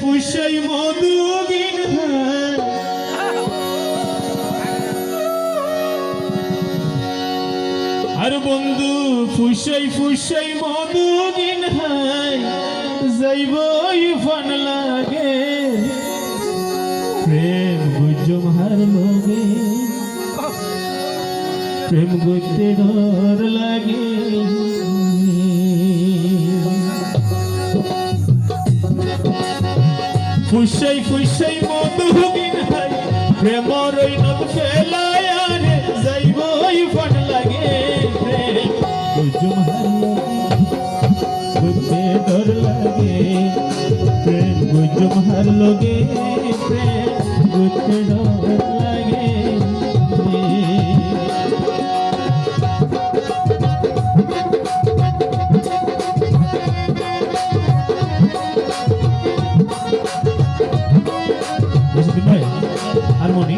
ফুসাই মধুগিন আর বন্ধু ফুসাই ফুসাই মধুগিন যাইবই ফান লাগে প্রেম বুঝম হার লগে প্রেম করতে ডর লাগে ফুসাই ফুসাই মধুগিন প্রেমর নদ ফেলায় আরে যাইবই ফান লাগে প্রেম বুঝম হার লগে ডর লাগে প্রেম বুঝম হার লগে প্রেম করতে ডর লাগে হারমোনি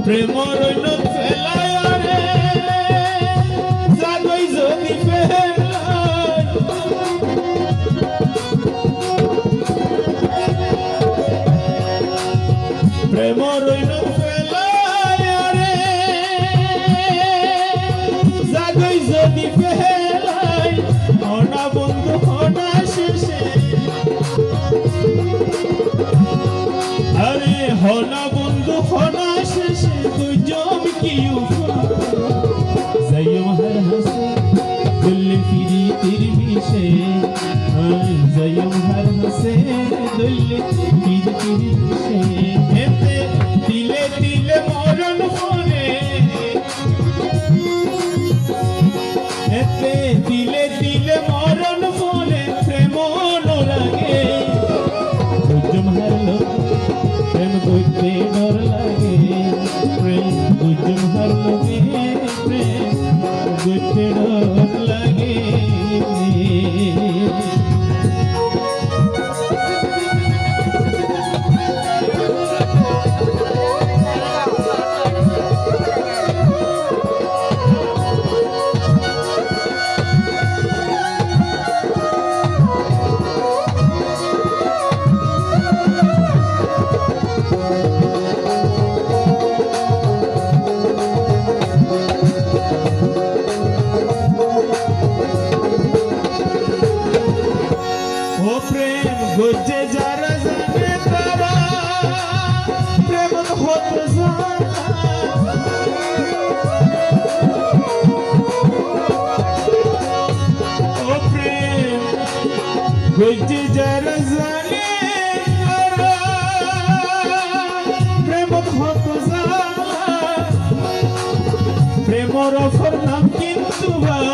প্রেমর নদ ফেলায় রে জাগই যদি ফেলায় প্রেমর নদ ফেলায় রে জাগই যদি ফেলায় হনা বন্ধু হনা শেষে আরে হনা বন্ধু হনা শেষে তুই জম কি যাইম হার হাসে দিল ফিরি তীর মিশে যাইম হার হাসে দিল ফির ফির মিশে এতে দিলে দিলে মরণ পরে এতে দিলে দিলে মরণ পরে প্রেম লাগে বুঝম হার লোক প্রেম করতে ডর লাগে প্রেম বুঝম হার লগে প্রেম করতে ডর লাগে গোজে যারা জানে তারা প্রেম হতে ও প্রেম গোজে যারা জানে তারা প্রেম হতে প্রেমর অফর নাম কিন্তু ভাই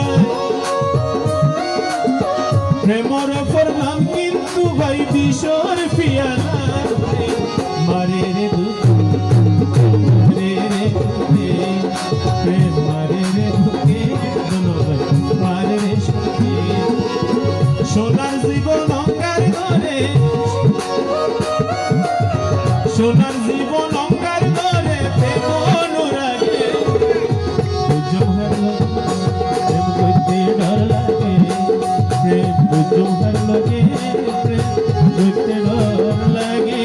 প্রেমর অফর নাম কিন্তু ভাই বিশর পিয়ালা মারে রে দুঃখ রে রে প্রেম মারে রে দুঃখে মারে রে সুখে সোনার জীবন অঙ্গার ধরে সোনার জীবন অঙ্গার ধরে প্রেম অনুরাগে বুঝম হার প্রেম করতে ডর লাগে প্রেম বুঝম হার লাগে প্রেম করতে ডর লাগে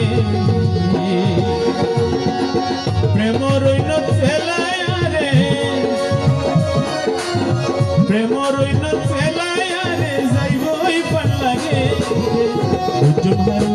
প্রেম রইন ফেলায় রে প্রেম রইন ফেলায় রে যাইবই পান লাগে বুঝম হার